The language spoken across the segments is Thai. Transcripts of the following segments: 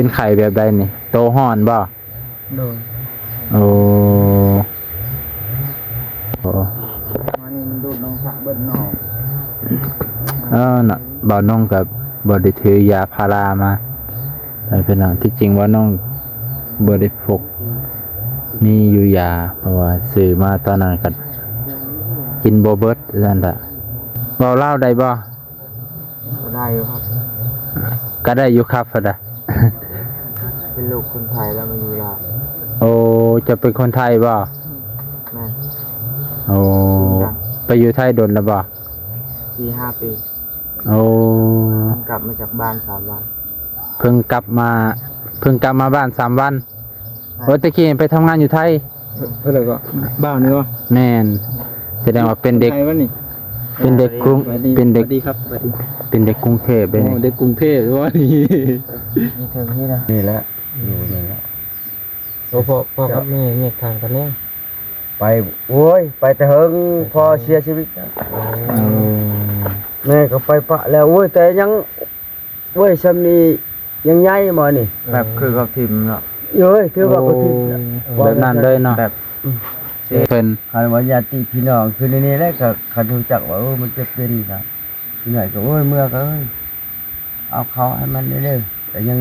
เป็นไข่แบบใดนี่โตฮ้อนบ่โดยโอ้โอ้มันนี่มันดูดน้องสะเบิ้ลหนอน่ะบ่น้องกับบ่ได้ถือยาพารามาไปเป็นหนังที่จริงว่าน้องบ่ได้พกมีอยู่ยาเพราะว่าซื้อมาตอนนั้นก็กินบ่เบิดนั่นล่ะเว้าลาวได้บ่ก็ได้อยู่ครับก็ได้อยู่ครับพุ่นน่ะ เป็นลูกคนไทยแล้วมาอยู่ลาวโอ้จะเป็นคนไทยบ่แม่โอ้ไปอยู่ไทยดนแล้วบ่4-5 ปีโอ้กลับมาจากบ้าน3 วันเพิ่งกลับมาบ้าน3 วันโอ้ตะกี้ไปทำงานอยู่ไทยเพิ่นเลยก็บ้านนี่วะแม่นแสดงว่าเป็นเด็กเป็นเด็กกรุงเป็นเด็กดีครับเป็นเด็กกรุงเทพเป็นเด็กกรุงเทพหรือว่านี่นี่ถึงนี่นะนี่แหละอยู่นี่แหละโอ้พ่อครับแม่แยกทางกันแล้วไปโอ้ยไปแต่เฮิงพอเสียชีวิตแม่ก็ไปปะแล้วโอ้ยแต่ยังโอ้ยซ้ำนี้ยังใหญ่มานี่แบบคือกับทีมเนาะเอ้ยถือว่าก็ทิมแบบนั้นเลยเนาะแบบเพิ่นคันว่าญาติพี่น้องคือในนี้แหละก็คันรู้จักว่ามันจะเป็นนะที่ไหนก็โอ้ยเมื่อก็เอ้ยเอาเขาให้มันเรื่อยๆแต่ยัง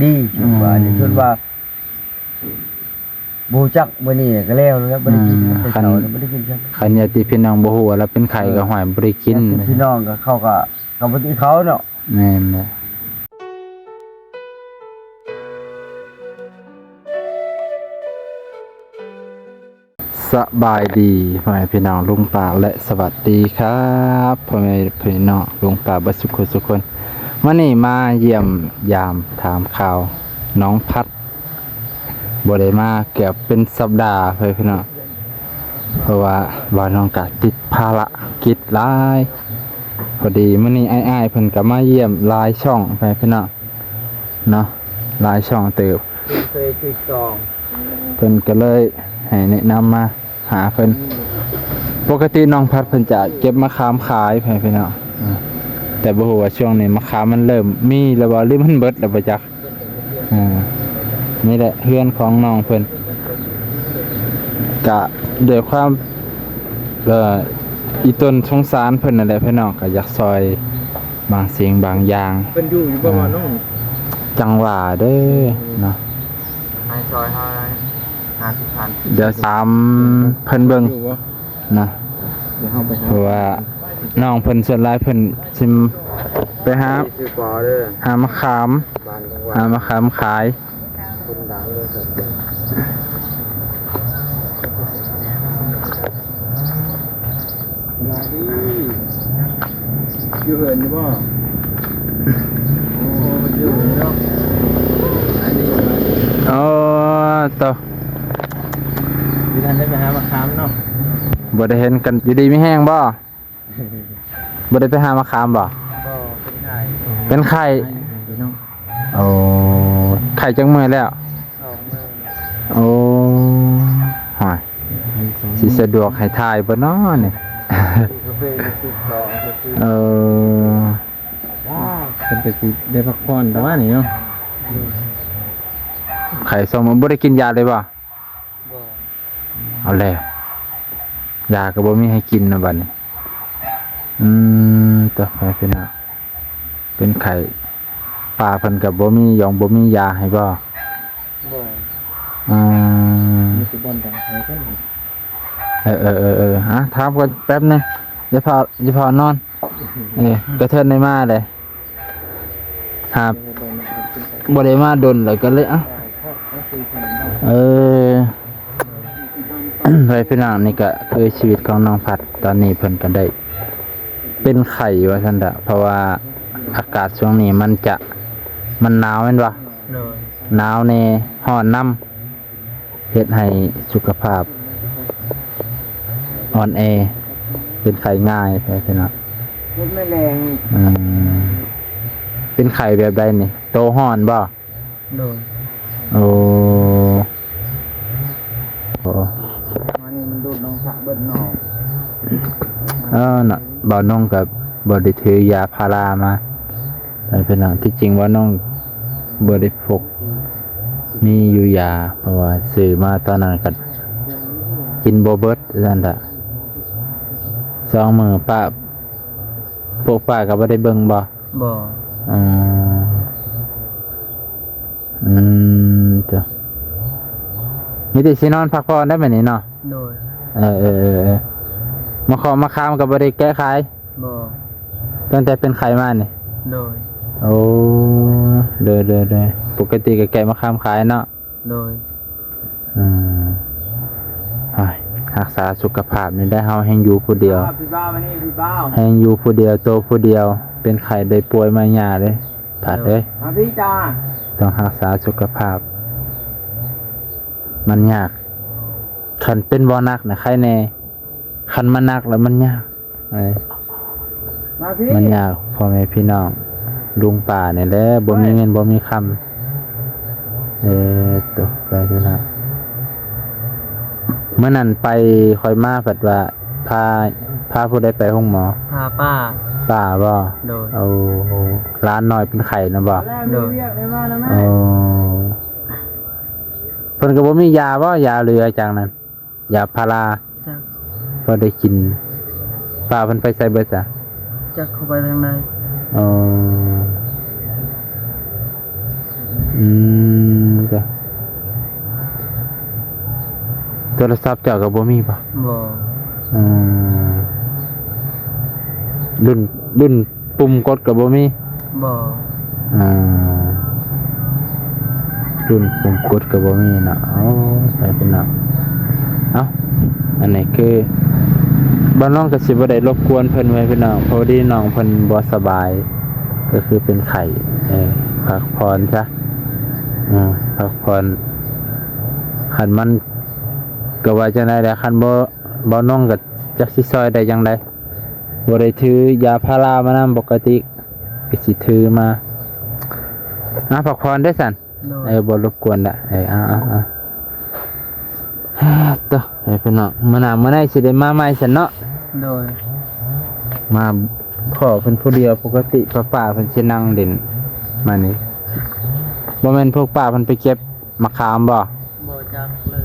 ดีคิดว่านี่คิดว่าบูจักมื้อนี้ก็แล้วบ่ได้กินแต่เช้าบ่ได้กินจังคันญาติพี่น้องบ่ฮู้ว่าเราเป็นไข้ก็ห้อยบ่ได้กินพี่น้องก็เขาก็บ่ติเขาเนาะแม่นแหละสบายดีพ่อแม่พี่น้องลุงป่าและสวัสดีครับพ่อแม่พี่น้องลุงป่าเบิดสุขทุกคนวันนี้มาเยี่ยมยามถามข่าวน้องพัดบ่ได้มาเกือบเป็นสัปดาห์พ่อแม่พี่น้องเพราะว่าน้องก็ติดภารกิจหลายพอดีมื้อนี้อ้ายๆเพิ่นก็มาเยี่ยมหลายช่องพ่อแม่พี่น้องเนาะหลายช่องเติบเคยติดจองเพิ่นก็เลยให้แนะนำมาหาเพิ่นปกติน้องพัดเพิ่นจะเก็บมะขามขายพี่น้องแต่บ่ฮู้ว่าช่วงนี้มะขามมันเริ่มมีแล้วบ่หรือมันเบิดแล้วบ่จักนี่แหละเฮือนของน้องเพิ่นก็ด้วยความอีต้นสงสารเพิ่นนั่นแหละพี่น้องก็อยากซอยบางสิ่งบางอย่างเพิ่นอยู่บ่ว่าน้องจังหว่าเด้อเนาะให้ซอย50,000เดี๋ยวถามเพิ่นเบิ่งนะเพราะว่าน้องเพิ่นส่วนหลายเพิ่นสิไปหามะขามขายคนดังเลยครับมาดิอยู่เหินอยู่บ่โอ้อยู่เนาะอันนี้อ๋อต่อพี่ท่านได้ไปหามะขามเนาะบ่ได้เห็นกันอยู่ดีไม่แห้งบ่บ่ได้ไปหามะขามบ่เป็นไข้โอ้ไข้จังมื้อแล้วโอ้หอยสิสะดวกให้ถ่ายบ่เนาะนี่เป็นไปสิได้พักผ่อนแต่ว่านี่เนาะไข้สมบ่ได้กินยาเลยบ่เอาแล้วยาก็บ่มีให้กินนะบัดนี้ต่อไปเป็นไข้ปลาเพิ่นก็บ่มียาให้บ่มีสิบ่นดังไผกันฮะถามก่อนแป๊บนึงอย่าพอนอนกระเทินได้มาเลยครับบ่ได้มาดนเลยก็เลยไปพี่น้องนี่ก็คือชีวิตของน้องพัดตอนนี้เพิ่นก็ได้เป็นไข้ว่าซั่นดะเพราะว่าอากาศช่วงนี้มันหนาวแม่นบ่หนาวแน่ร้อนนำเฮ็ดให้สุขภาพอ่อนแอเป็นไข้ง่ายไปพี่น้องมันไม่แรง เป็นไข้แบบใดนี่โตร้อนบ่โอ้มันนี่มันดูดน้องสะเบิ้ลหนอน่ะบ่น้องกับบ่ได้ถือยาพารามาไปพี่น้องที่จริงว่าน้อง บริโภคมีอยู่ยาเพราะว่าซื้อมาตอนนั้นก็กินบ่เบิดนั่นแหละ2 มื้อป้าพวกป้าก็บ่ได้เบิ่งบ่ บ่ อืจ้ะมีแต่สินอนพักผ่อนได้แบบนี้เนาะ โดย มาขอมาค้ามก็บ่ได้แก้ไข บ่ ตั้งแต่เป็นไข้มานี่ โดย โอ้เด้อปกติก็แกะมาค้ามขายเนาะ โดย อืมรักษาสุขภาพนี่ได้เฮาแห่งอยู่ผู้เดียว พี่บ้ามานี่พี่บ้า แห่งอยู่ผู้เดียวโตผู้เดียว เป็นไข้ได้ป่วยมาหยาเลยผัดเลย มาพี่จ้า ต้องรักษาสุขภาพ มันยากคันเป็นบ่นักนะใครแน่คันมันนักแล้วมันยากเอ้ย มาพี่ มันยากพ่อแม่พี่น้องลุงป่าเนี่ยแหละบ่มีเงินบ่มีคำตัวไปดูนะเมื่อนั้นไปคอยมาผัดว่าพาผู้ใดไปห้องหมอ พาป้า ป้าบ่ โดย เอาร้านน้อยเป็นไข่นะบ่ โดย โอ้เพิ่นก็บ่มียาบ่ยาเหลือจังนั้นยาพารา จัก พอได้กินป้าเพิ่นไปใส่เบิดจ้ะ จักเข้าไปทางใด อ๋อจ้ะโทรศัพท์เจ้าก็บ่มีป่ะ บ่ อืมรุ่นปุ่มกดก็บ่มี บ่ อ่ารุ่นปุ่มกดก็บ่มีเนาะเอาไปเป็นเนาะเอ้าอันนี้คือบ้านน้องก็สิบ่ได้รบกวนเพิ่นไว้พี่น้องเพราะดีน้องเพิ่นบ่สบาย ก็คือเป็นไข้พักผ่อนซะพักผ่อนคันมันก็ว่าจังได๋แหละคันบ่น้องก็จักสิซอยได้จังได๋บ่ได้ถือยาพารามานํปกติก็สิถือมาพักผ่อนได้อสั่น โดย บ่รบกวนละต่อพี่น้องมื้อหน้ามื้อไหนสิได้มาใหม่ซั่นเนาะ โดย มาพ่อเพิ่นผู้เดียวปกติป้าเพิ่นสินั่งเล่นมานี่บ่แม่นพวกป้าเพิ่นไปเก็บมะขามบ่ บ่จักเลย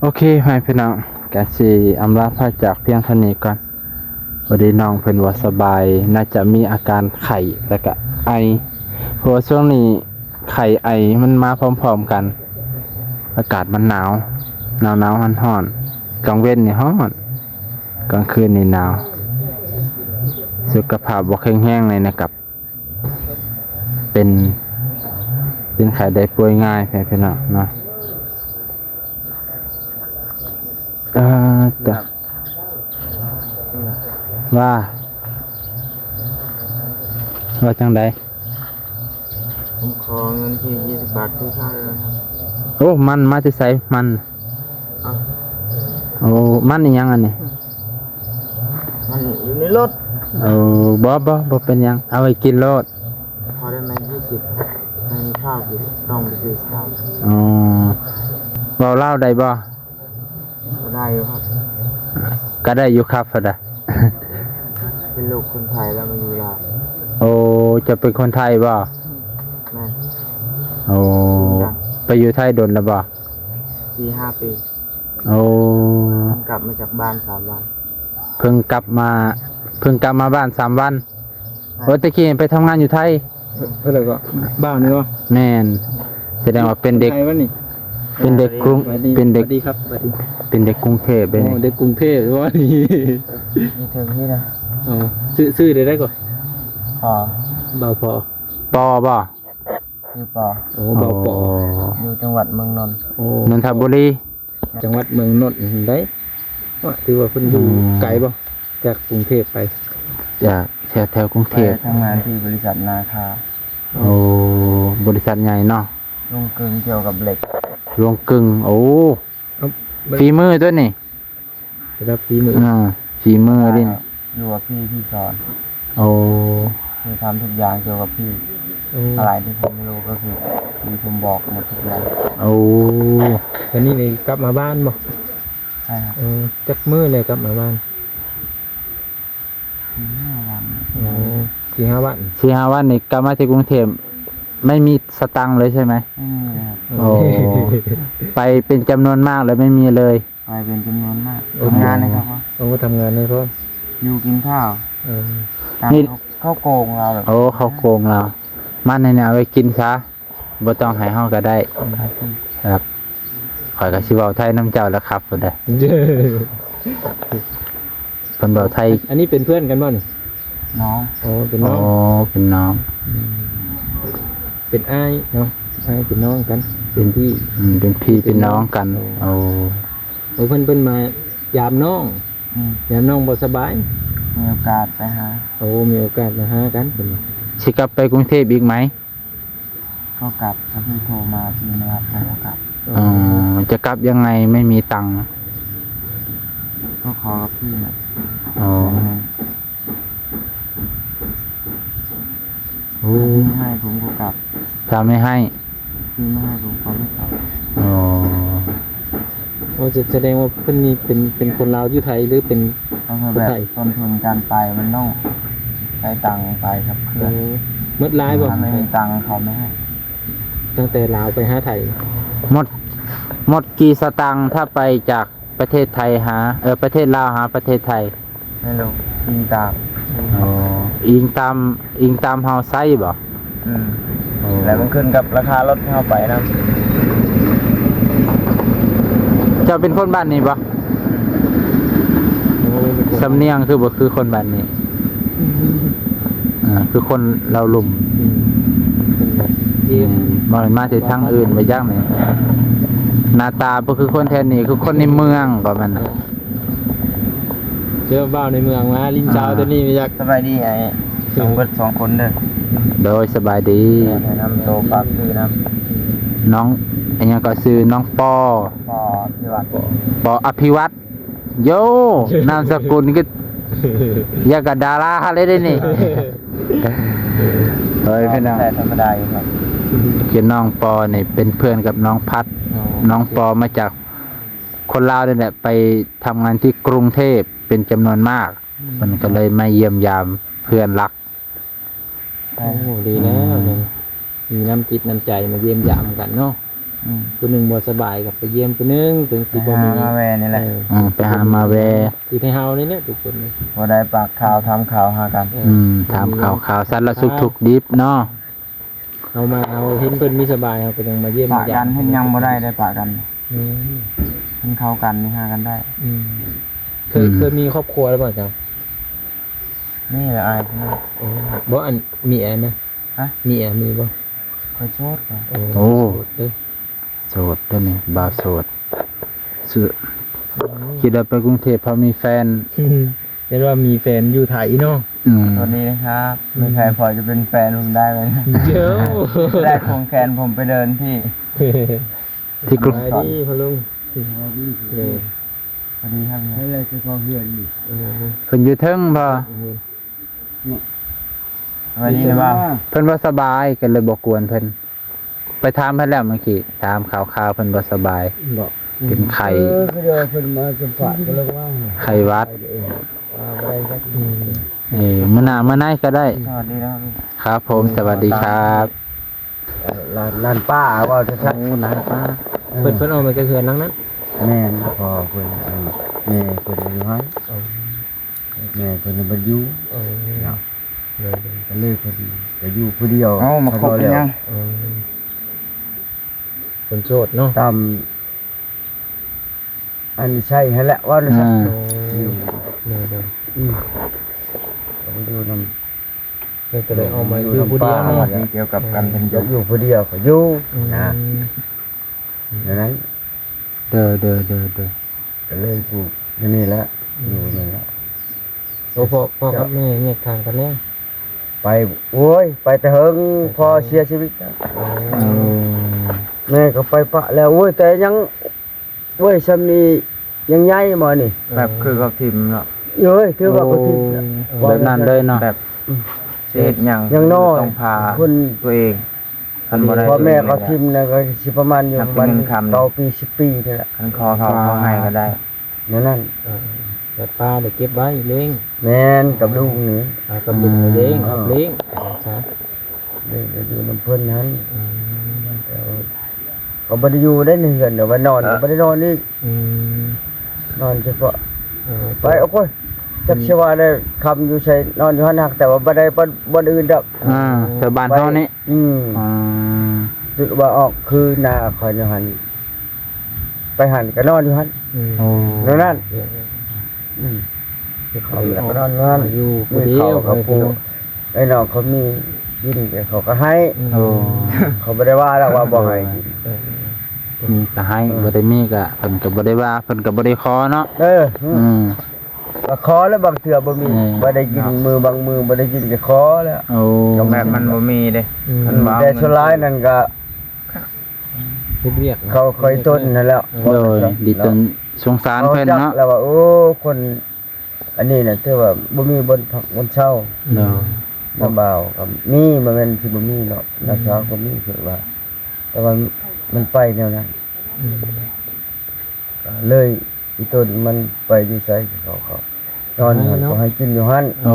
โอเคให้พี่น้องก็สิอำลาพาจากเพียงเท่านี้ก่อนพอดีน้องเพิ่นว่าสบายน่าจะมีอาการไข้แล้วก็ไอเพราะว่าช่วงนี้ไข้ไอมันมาพร้อมๆกัน อากาศมันหนาวร้อนๆกลางเว้นนี่ร้อนกลางคืนนี่หนาวสุขภาพบ่แข็งแรงเลยนะครับ เป็นไข้ได้ป่วยง่ายพี่น้องเนาะจ้ะว่าจังใด ผมขอเงินที่20 บาทซื้อข้าวเลยนะครับ โอ้มันมาที่ไสมัน อ่ะ โอ้มันอีหยังอันนี้ มันอยู่ในรถ บ่เป็นหยังเอาไว้กินโลด พอได้ไหม20ไม่มีข้าวกินต้องไปซื้อข้าว อ๋อเว้าลาวได้บ่ ก็ได้อยู่ครับ ก็ได้อยู่ครับพอดะ เป็นลูกคนไทยแล้วมาอยู่ลาว โอ้จะเป็นคนไทยบ่ แม่ โอ้ไปอยู่ไทยโดนแล้วบ่ 4-5 ปี โอ้ กลับมาจากบ้าน3 วัน เพิ่งกลับมาบ้าน3 วันโอ้ตะกี้ไปทำงานอยู่ไทย เพิ่นแล้วก็บ้านนี่บ่ แม่นแสดงว่าเป็นเด็ก ไทยวะนี่ เป็นเด็กกรุง สวัสดี เป็นเด็ก สวัสดีครับสวัสดี เป็นเด็กกรุงเทพเลย โอ้ นี่ เด็กกรุงเทพว่านี่ นี่ถึงที่นะ อ๋อซื้อได้ก่อน ขอ เบาพอ ปอบ่ คือปอ โอ้เบาปอ อยู่จังหวัดเมืองนนท์ โอ้ นนทบุรี จังหวัดเมืองนนท์ได้ว่าถือว่าเพิ่นอยู่ อืม ไกลบ่จากกรุงเทพไป จากแถวกรุง ไป เทพ ทำงานที่บริษัทนาคา โอ้บริษัทใหญ่เนาะ ลงกลึงเกี่ยวกับเหล็ก รวงกึ่งโอ้ เอ้ามัน ฝีมือด้วยนี่ ได้รับฝีมือ ฝีมือดิ อยู่กับพี่สอน โอ้ คือทำทุกอย่างเกี่ยวกับพี่ โอ้ อะไรที่ผมไม่รู้ก็คือพี่ผมบอกหมดทุกอย่าง โอ้ แล้วนี่กลับมาบ้านบ่ ใช่ครับ จักมื้อเลยกลับมาบ้าน 5 วัน โอ้4-5 วัน 4-5 วันนี่กลับมาที่กรุงเทพไม่มีสตังค์เลยใช่ไหม ไม่มีเลยครับ โอ้ไปเป็นจำนวนมากเลยไม่มีเลย ไปเป็นจำนวนมากทำงานนะครับพ่อ โอ้ทำงานให้พ่อ อยู่กินข้าว เออ ตามเข้าโกงเราแบบ โอ้เขาโกงเรามันในเอาไว้กินซะบ่ต้องให้เฮาก็ได้ครับข่อยก็สิเว้าไทยน้ำเจ้าแล้วครับพุ่นเด้อเพิ่นเว้าไทย อันนี้เป็นเพื่อนกันบ่นี่ น้อง โอ้เป็น โอ้ น้อง เป็นน้อง เป็นอ้ายเนาะอ้ายเป็นน้องกัน เป็นพี่ เป็นพี่เป็นน้องกันโอ้ โอ้เพิ่นมายามน้อง อืม ยามน้องบ่สบาย มีโอกาสไปหา โอ้มีโอกาสมาหากันเพิ่นว่า สิกลับไปกรุงเทพอีกไหม ก็กลับถ้าพี่โทรมาพี่ไม่รับก็กลับ อ๋อจะกลับยังไงไม่มีตังค์ ก็ขอกับพี่น่ะ อ๋อโอ้ ถ้าพี่ให้ผมก็กลับ ถ้าไม่ให้ พี่ไม่ให้ผมก็ไม่กลับ อ๋อ โอ้จะแสดงว่าเพิ่นนี่เป็นคนลาวอยู่ไทยหรือเป็น ก็คือแบบต้นทุนการไปมันต้องใช้ตังค์ไปครับเพื่อน หมดหลายบ่ ถ้าไม่มีตังค์เขาไม่ให้ ตั้งแต่ลาวไปหาไทย หมดกี่สตางค์ถ้าไปจากประเทศไทยหาประเทศลาวหาประเทศไทย ไม่รู้ยิงตาม อ๋ออิงตามเฮาไซบ่ อืมแล้วมันขึ้นกับราคารถที่เข้าไปนะ เจ้าเป็นคนบ้านนี้บ่ โอ้เป็นคน สำเนียงคือบ่คือคนบ้านนี้คือคนเราลุ่ม เป็นแบบที่ บ่ได้มาจากทางอื่นไปย่างไหนหน้าตาบ่คือคนแถวนี้คือคนในเมืองก็มันน่ะ เจอบ้าวในเมืองมาลินเจ้าตัวนี้ไม่อยาก สบายดีไอ้สองเบิด2 คนเด้อ โดยสบายดี แนะนำโตปากซื้อนะ น้องอันยังก็ซื้อน้องปอ พอพี่วัด ปออภิวัตรโยนามสกุลก็อยากกับดาราเลยได้นี่เฮ้ยพี่น้อง แต่ธรรมดาอยู่ครับ คือน้องปอนี่เป็นเพื่อนกับน้องพัด น้องปอมาจากคนลาวนี่แหละไปทำงานที่กรุงเทพเป็นจำนวนมากมันก็เลยมาเยี่ยมยามเพื่อนรัก โอ้ดีแล้วเนี่ยมีน้ำจิตน้ำใจมาเยี่ยมยามกันเนาะ อืม คนหนึ่งบ่สบายกับไปเยี่ยมคนหนึงถึงสิ ไป บ่ หา มี มาแวนี่แหละ ไปหามาแว คือให้เฮานี่แหละทุกคนเลย พอได้ปากข่าวทำข่าวหากัน ถามข่าวสารสุขทุกข์ดิบเนาะ เอามาเอาเห็นเพิ่นมีสบายเราก็ยังมาเยี่ยม ปากกันเห็นยังบ่ได้ปากกัน อืม เห็นเข้ากันนี่หากันได้ อืมเคยมีครอบครัวแล้วบ่จ้ะ นี่แหละอายพี่น้อง โอ้บ่อันมีแอนนะ ฮะ มีแอนมีบ่ คอยโชดก่อน โอ้ เอ้ย โสดตัวนี้บ่าวโสดสุดคิดว่าไปกรุงเทพเพราะมีแฟน เรียกว่ามีแฟนอยู่ไทยเนาะ สวัสดีนะครับไม่ใครพอจะเป็นแฟนผมได้ไหม เดี๋ยว ได้ควงแขนผมไปเดินที่ ที่กรุง สบายดีพ่อลุงเออ สวัสดีครับให้เลยคือความเพื่อนอยู่ เออ เพิ่นอยู่เทิงบ่ สวัสดีนะบ้าง เพิ่นบ่สบายก็เลยบ่กวนเพิ่นไปถามเพิ่นแล้วเมื่อกี้ถามข่าวๆเพิ่นบ่สบาย บอก เป็นไข้ คือเดี๋ยวเพิ่นมาสัมผัสก็เลยว่า ไข้หวัด ว่าอะไรก็ มื้อหน้ามื้อไหนก็ได้ สวัสดีนะครับ ครับผมสวัสดีครับ ร้านป้าว่าจะชักร้านป้า เพิ่นเอามาจะเฮือนหลังนั้น แม่นพอเพิ่นแม่เพิ่นอยู่ให้แม่เพิ่นบ่อยู่ เออ เนาะก็เลยพอดีก็อยู่ผู้เดียว เอามาครบกันยัง เออคนโสดเนาะ ตามอันนี้ใช่ให้แหละว่านะครั อ่า บ โอ้เดี๋ยว ผมดูนำ เพิ่นก็เลยเอามาอยู่ผู้เดียว ป้ เนาะ ที่เกี่ยวกับการเป็นอยู่ผู้เดียวก็อยู่นะดังนั้น เด้อ ก็เลยปลูกนี่แหละอยู่นี่แหละ โอ้พ่อกับแม่แยกทางกันแล้ว ไปโอ้ยไปแต่เฮิงพอเสียชีวิตแล้ว เอา แม่ก็ไปปะแล้วโอ้ยแต่ยังโอ้ยซ้ำนี้ยังใหญ่บ่นี่ แบบคือเขาทิมเนาะ เอ้ยถือว่าก็ทิ้งแล้ว แบบนั้นเลยเนาะ แบบเศษอย่าง ยังน้อย ต้องพา คน ตัวเองคันบ่ได้ พ่อแม่ก็ทิมนะก็สิประมาณอยู่ นับเป็น วัน เงินคำ เก้าปี10 ปีนี่แหละ คันคอเขาให้ก็ได้ นั่น แต่ปลาได้เก็บไว้เลี้ยง แม่นกับลูกนี่ กับลุงเลี้ยงเลี้ยงครับ เดี๋ยวอยู่น้ำเพิ่นนั้นแต่ว่าก็บ่ได้อยู่ได้เฮือนเดี๋ยวว่านอนก็บ่ได้นอนนี่นอนเฉพาะไปโอ้โหจักสิว่าได้คำอยู่ใส่นอนอยู่หั่นฮักแต่ว่าบ่ได้บ่อื่นดอก ชาวบ้านเฮานี่ อ่า จุดว่าออกคือหน้าข่อยอยู่หั่นไปหั่นก็นอนอยู่หั่น โอ้ แล้วนั่นเขาแล้วก็นอนอยู่หั่น อยู่ค มี นเดีย เขา ว เขาปูไอ้น้องเขามีกินแต่เขาก็ให้ โอ้ เขาบ่ได้ว่าแล้วว่าบ่ให้ มีก็ให้บ่ได้มีก็เพิ่นก็บ่ได้ว่าเพิ่นก็บ่ได้ขอเนาะ ก็ขอแล้วบางเทื่อบ่มีบ่ได้กินมือบางมือบ่ได้กินก็ขอแล้ว โอ้ ก็แบบมันบ่มีเด้มันบ่ แต่สุดท้ายนั่นก็ เรียก เขาคอยต้นนั่นแล้ว โดยดีจนสงสารเพิ่น จัก เนาะ แล้วว่าโอ้คนอันนี้น่ะถือว่าบ่มีบนผักบนเช่า เนาะ น้ำบ่าวก็มีบ่แม่นสิบ่มีเนาะราคาก็มีคือว่า แต่ว่ามันไปแนวนั้นก็เลยอีต้นมันไปอยู่ไสเขานอนหันก็ให้กินอยู่หั่น โอ้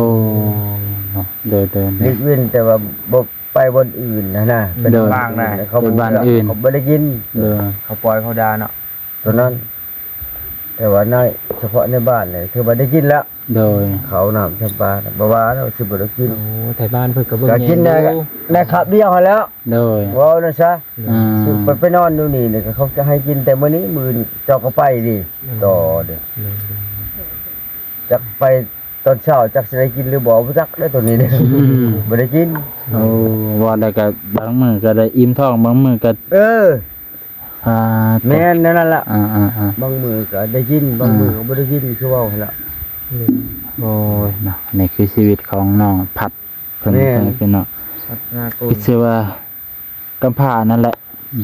เดิน เด็กเว้นแต่ว่าบ่ไปบนอื่นนะเป็น เดิน บ้างได้เขา เป็นบ้านอื่น เขาบ่ได้กิน เดิน เขาปล่อยเขาดาเนาะ ตัวนั้น แต่ว่าในเฉพาะในบ้านเนี่ยคือบ่ได้กินแล้ว โดย เขาน้ำจำปาบ่ว่าแล้วสิบ่ได้กิน โอ้ไทยบ้านเพิ่นก็เบิ่ง ก็กินได้ครับเดียวหั้นแล้ว โดย ว้าวนะซะ อ่า ไปนอนอยู่นี่เนี่ยก็เขาจะให้กินแต่มื้อนี้มื้อนี้เจ้าก็ไปดิต่อเด้อจักไปตอนเช้าจักสิได้กินหรือบ่บ่จักได้อตัวนี้เด้อบ่ได้กิน โอ้ว่าแล้วก็บางมื้อก็ได้อิ่มท้องบางมื้อก็ เออ อ่า แม่นนั่นล่ะ อ่า บางมื้อก็ได้กินบางมื้อก็บ่ได้กินคือเว้าหั่นล่ะ โอ้ยเนาะนี่คือชีวิตของน้องพัดเพิ่น แม่น เป็นเนาะ พัฒนากู คิดว่ากำพร้านั่นแหละ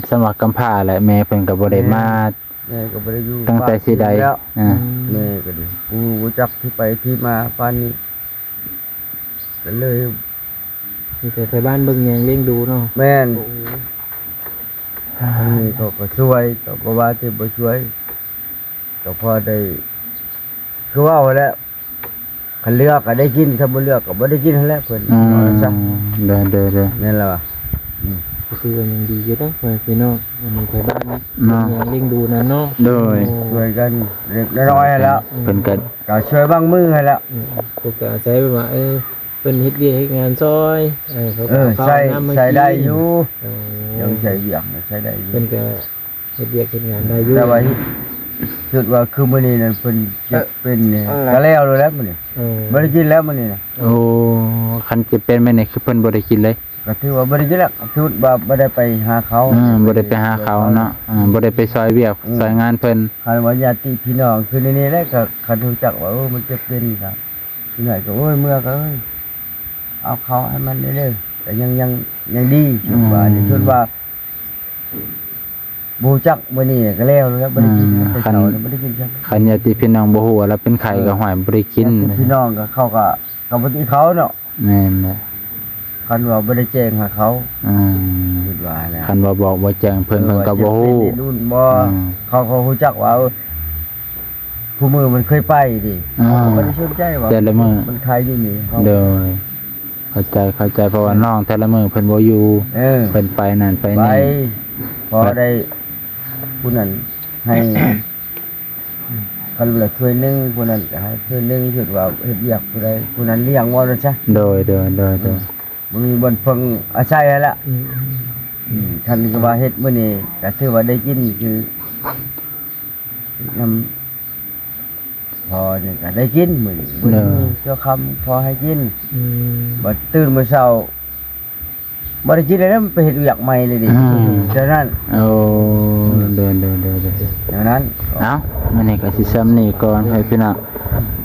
สมัครกำพร้าแหละแม่เพิ่นก็บ่ได้มา แม่ก็บ่ได้อยู่ ตั้งแต่สิใด แล้ว อ่า แม่ก็ดีกูรู้จักที่ไปที่มาปานนี้ก็เลย มีแต่ไทยบ้านเบิ่งแยงเลี้ยงดูเนาะ แม่นอันนี้เขาก็ช่วยก็บ่ว่าที่บ่ช่วยก็พอได้คือว่าไว้แล้วคันเลือกก็ได้กินถ้าบ่เลือกก็บ่ได้กินนั่นแหละเพิ่น อืม ว่าซะ เดิน นั่นล่ะว่ะ ก็คือว่ายังดีอยู่เนาะพี่น้องมีไทยบ้าน เนาะ เลี้ยงดูนะเนาะ โดย ช่วยกันเล็กน้อยให้แล้ว เพิ่นก็ ก็ช่วยบางมือให้แล้ว ก็อาศัยว่าเพิ่นเฮ็ดเวียกเฮ็ดงานซอยเขา เออ ข้าว ใช้ น้ำมากิน ใช้ได้อยู่ เออ ยังใช้เวียกใช้ได้อยู่ เพิ่นก็เฮ็ดเวียกเฮ็ดงานได้อยู่ แต่ว่าคิดว่าคือมื้อนี้นั่นเพิ่นจะเป็นนี่ก็แล้วเลยแล้วมื้อนี้ เออ บ่ได้กินแล้วมื้อนี้น่ะ โอ้คันจะเป็นแม่นี่คือเพิ่นบ่ได้กินเลย ก็ถือว่าบ่ได้กินแล้วถือว่าบ่ได้ไปหาเขา บ่ได้ไปหาเขาเนาะบ่ได้ไปซอยเวียกซอยงานเพิ่น คันว่าญาติพี่น้องคือในนี้แหละก็คันรู้จักว่ามันจะเป็นครับพี่น้อยก็โอ้ยเมื่อก็เอาเขาให้มันเด้อแต่ยังดีชุดว่านี่ชุดว่าบ่จักมื้อนี้ก็แล้วบ่ได้กินแต่เช้าบ่ได้กินจัง คันญาติพี่น้องบ่ฮู้ว่าเราเป็นไข้ก็ห้อยบ่ได้กิน พี่น้องก็เขาก็บ่ติเขาเนาะ แม่นแหละ คันว่าบ่ได้แจ้งหาเขา อืม คิดว่านะ คันว่าบอกบ่แจ้งเพิ่นก็บ่ฮู้ รุ่นบ่ อืม เขารู้จักว่าผู้มือมันเคยไปดิ อ่า เขาก็บ่ได้สนใจว่า แต่ละมื้อ มันขายอยู่นี่เขา โดยเข้าใจเพราะว่าน้องแต่ละมื้อเพิ่นบ่อยู่ เออ เพิ่นไปนั่นไป ไป นี่ พอได้ผู้นั้นให้คันละถ้วยหนึงผู้นั้นก็ให้ถ้วยหนึงคิดว่าเฮ็ดเวียกผู้ใดผู้นั้นเลี้ยงว่าซั่นซะ โดย บ่มีบ่อนเพิ่งอาศัยให้ละท่านก็ว่าเฮ็ดมื้อนี้ก็ถือว่าได้กินคือนำพอนี่ก็ได้กินมื้อนี้มื้อนี้เจ้าคำพอให้กิน บัดตื่นมื้อเช้าบ่ได้กินเลยนะมันไปเฮ็ดเวียกใหม่เลยดิฉะนั้น โอ้เดิน ฉะนั้น เอ้ามื้อนี้ก็สิซ้ำนี่ก่อนให้พี่น้อง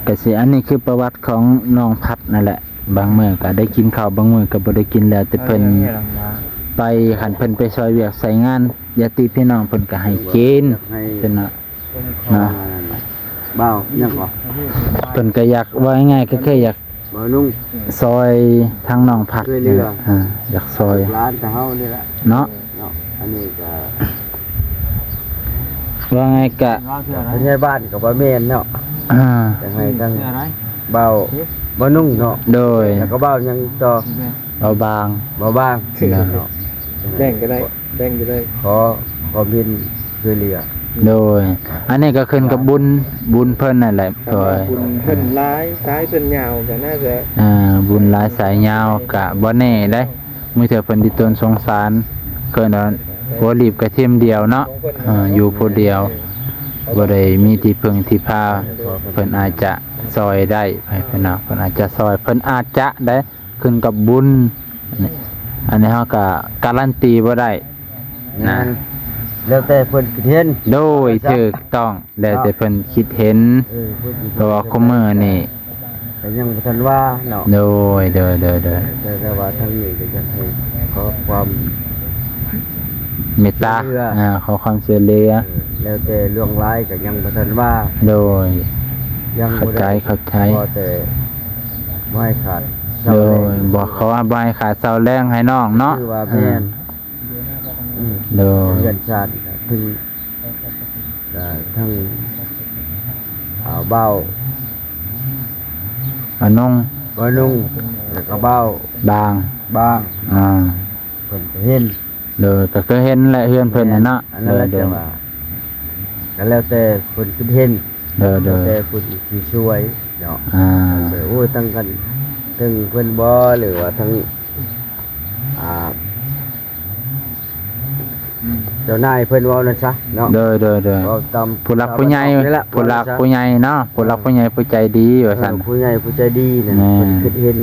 ก็สิอันนี้คือประวัติของน้องพัดนั่นแหละ บางมื้อก็ได้กินข้าวบางมื้อก็บ่ได้กินแล้วแต่เพิ่นไปหันเพิ่นไปซอยเวียกใส่งานญาติพี่น้องเพิ่นก็ให้กินเพิ่นน่ะเนาะ บ่าวยังก่อ เพิ่นก็อยากว่าง่ายๆก็คืออยาก บ่นุ่ง ซอยทางน้องพัด ช่วยเหลือ อยากซอย ร้านแต่เฮานี่ละ เนาะ เนาะอันนี้ก็ ว่าไงกะ ผู้ใหญ่บ้านก็บ่แม่นเนาะ จะให้ทั้งเบานุ่งเนาะ โดย แล้วก็เบายังต่อ เบาบาง เบาบ้าง เนาะ แบ่งก็ได้แบ่งก็ได้ ขอบินช่วยเหลือ โดย อันนี้ก็ขึ้นกับบุญเพิ่นนั่นแหละโดย บุญเพิ่นร้ายซ้ายเพิ่นยาวก็น่าจะ บุญหลายสายยาวกะบ่แน่ได้มื้อเถื่อเพิ่นดิตนสงสารเกินว่าบ่รีบกระเทียมเดียวเนาะอยู่ผู้เดียวบ่ได้มีที่พึ่งที่พาเพิ่นอาจจะซอยได้ให้เพิ่นน่ะเพิ่นอาจจะซอยเพิ่นอาจจะได้ขึ้นกับบุญอันนี้เฮาก็การันตีบ่ได้นะ แล้วแต่เพิ่นคิดเห็น โดยถูกต้องแล้วแต่เพิ่นคิดเห็นเพราะว่าคุมื้อนี่ แต่ยังบ่ทันว่าเนาะ โดย แต่ว่าทางนี้ก็จะให้ขอความ เมตตาขอความช่วยเหลือ แล้วแต่เรื่องร้ายก็ยังบ่ทันว่า โดย ยัง เข้าใจ พอแต่ไม่ขาด โดยบอกเขาว่าบายขาดเสาแรงให้น้องเนาะ คือว่าแม่น โดย เงินชาติถึงทั้งเบ้า นุ่ง บ่นุ่งแล้วก็เบ้า บาง บ้าง เพิ่นก็เห็น โดยก็เคยเห็นแหละเฮือนเพิ่นน่ะเนาะ อันนั้นแหละแต่ว่าก็แล้วแต่เพิ่นคิดเห็น โดย แล้วแต่เพิ่นสิช่วยเนาะ โอ้ยตั้งกันทั้งเพิ่นบ่หรือว่าทั้งเจ้านายเพิ่นเว้านั่นซะเนาะ โดย เว้าตาม ผู้หลักผู้ใหญ่ นี่แหละ ผู้หลักผู้ใหญ่เนาะผู้หลักผู้ใหญ่ผู้ใจดีว่าซั่น ผู้ใหญ่ผู้ใจดีนั่น แม่ เพิ่นคิดเห็น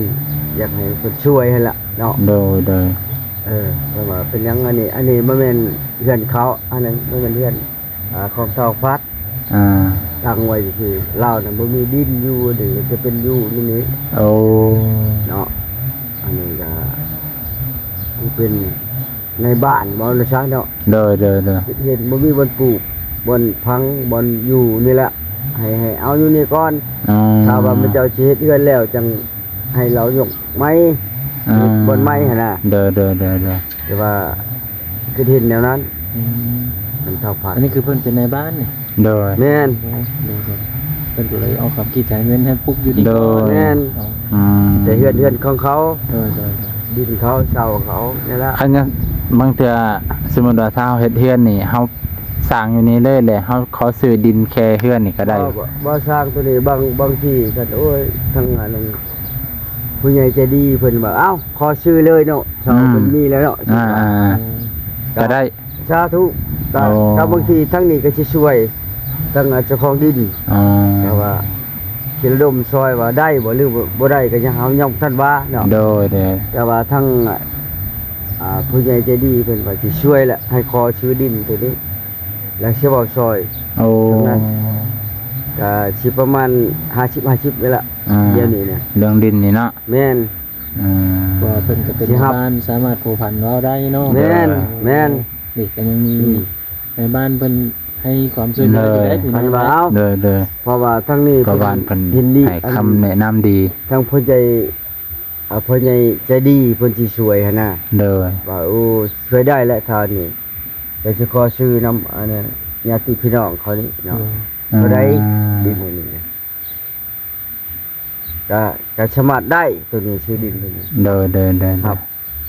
อยากให้เพิ่นช่วยให้ละเนาะ โดย เพิ่นว่าเป็นหยังอันนี้บ่แม่นเฮือนเขาอันนั้นบ่แม่นเฮือนของเฒ่าพัด ตั้งไว้คือเราเนี่ยบ่มีดินอยู่หรือจะเป็นอยู่นี่ โอ้ เนาะอันนี้ก็เป็นในบ้านบ่เลยซะเนาะ โดย เห็นบ่มีบนปลูกบนพังบนอยู่นี่แหละให้เอาอยู่นี่ก่อนถ้าว่ามันจะเอาชีวิตเฮือนแล้วจังให้เรายกไม้บนไม้หั่นน่ะ โดย แต่ว่าคือเห็นแนวนั้นมันเท่าพัน อันนี้คือเพิ่นเป็นในบ้านนี่ โดย แม่น เพิ่นก็เลยเอาความคิดจ่ายเงินให้ปุ๊กอยู่นี่ โดย แม่นแต่เฮือนของเขา โดย ดินเขาเสาเขานี่ละ คันยังบางเทื่อสมมุติว่าถ้าเฮาเฮ็ดเฮือนนี่เฮาสร้างอยู่นี่เลยแหละเฮาขอซื้อดินแค่เฮือนนี่ก็ได้ บ่สร้างตัวนี้บางที่ก็โอ้ยทางอันนั้นผู้ใหญ่ใจดีเพิ่นว่าเอ้าขอซื้อเลยเนาะเสาเพิ่นมีแล้วเนาะ ก็ได้ สาธุก็บางทีทั้งนี้ก็สิช่วยทั้งเจ้าของดินแต่ว่าสิระดมซอยว่าได้บ่หรือบ่ได้ก็ยังเฮาย่อมท่านว่าเนาะ โดย แต่ว่าทั้งผู้ใหญ่ใจดีเพิ่นว่าสิช่วยแหละให้ขอซื้อดินตัวนี้ แล้วสิเว้าซอย โอ้ ก็สิประมาณ50นี่ล่ะเดี๋ยวนี้เนี่ย เรื่องดินนี่เนาะ แม่น ว่าเพิ่นก็เป็นบ้านสามารถผูกพันเราได้เนาะ แม่น เด็กก็ยังมีในบ้านเพิ่นให้ความช่วยเหลืออยู่ได้ มันว่าเอา โดย เพราะว่าทั้งนี้ ประวานเพิ่น เห็นดี ให้คำแนะนำดี ทั้งผู้ใหญ่ผู้ใหญ่ใจดีเพิ่นสิช่วยหั่นน่ะ โดย ว่าโอ้ช่วยได้แหละทานนี่แต่สิขอซื้อนำอันนั้นญาติพี่น้องเขานี่เนาะบ่ได้ดินนี่นะก็สามารถได้ตัวนี้ซื้อดินตัวนี้ โดย ครับ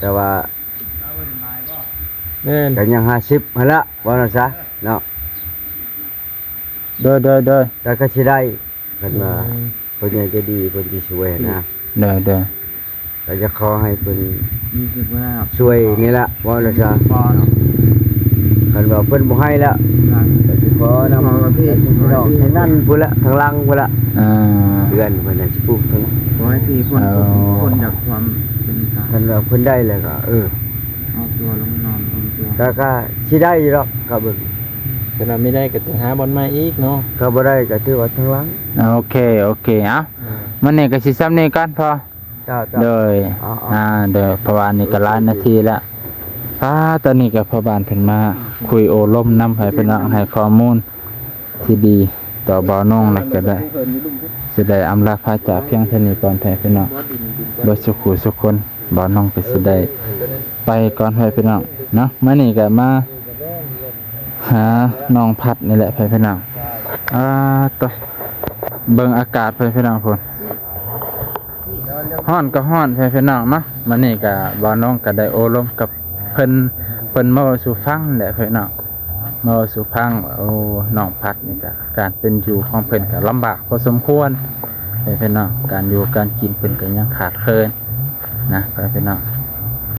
แต่ว่า แม่น ก็ยัง50หั่นละว่าซั่นซะเนาะ โดย แต่ก็สิได้เพิ่นว่าผู้ใหญ่ใจดีเพิ่นสิช่วยนะ ก็จะขอให้เพิ่น มีสึกว่า ช่วยนี่ละว่าซั่นซะคันว่าเพิ่นบ่ให้แล้วก็สิขอนำพี่น้องให้นั่นพุ่นละทางหลังพุ่นละเดือนเพิ่นน่ะสิปลูกเท่านั้น ขอให้พี่พ้นจากความเป็นตา คันว่าเพิ่นได้แล้วก็เอาตัวลงนอนลงตัว ก็สิได้อยู่ดอกก็เบิ่ง แต่เราไม่ได้ก็ต้องหาบอลมาอีกเนาะ ก็บ่ได้ก็ถือว่าทางหลัง โอเคเอ้ามื้อนี้ก็สิซ้ำนี้ก่อนพอ จ้า โดยโดยเพราะว่านี่ก็หลายนาทีแล้วตอนนี้ก็พ่อบ้านเพิ่นมาคุยโอลมนำให้เพิ่นให้ข้อมูลที่ดีต่อบ่อน้องแล้วก็ได้สิได้อำลาพาจากเพียงเท่านี้ก่อนให้พี่น้องบ่สุขสุขคนบ่อน้องก็สิได้ไปก่อนให้พี่น้องเนาะมื้อนี้ก็มาหาน้องพัดนี่แหละให้พี่น้องต่อ เบิ่งอากาศเพิ่นพี่น้องพุ่นฮ้อนก็ฮ้อนเพิ่นพี่น้องเนาะมื้อนี้ก็บ่าวน้องก็ได้โอ้ลมกับเพิ่นมาเว้าสู่ฟังแหละพี่น้องมาเว้าสู่ฟังโอ้น้องพัดนี่ก็การเป็นอยู่ของเพิ่นก็ลำบากพอสมควรพี่น้องการอยู่การกินเพิ่นก็ยังขาดเคินนะพี่น้อง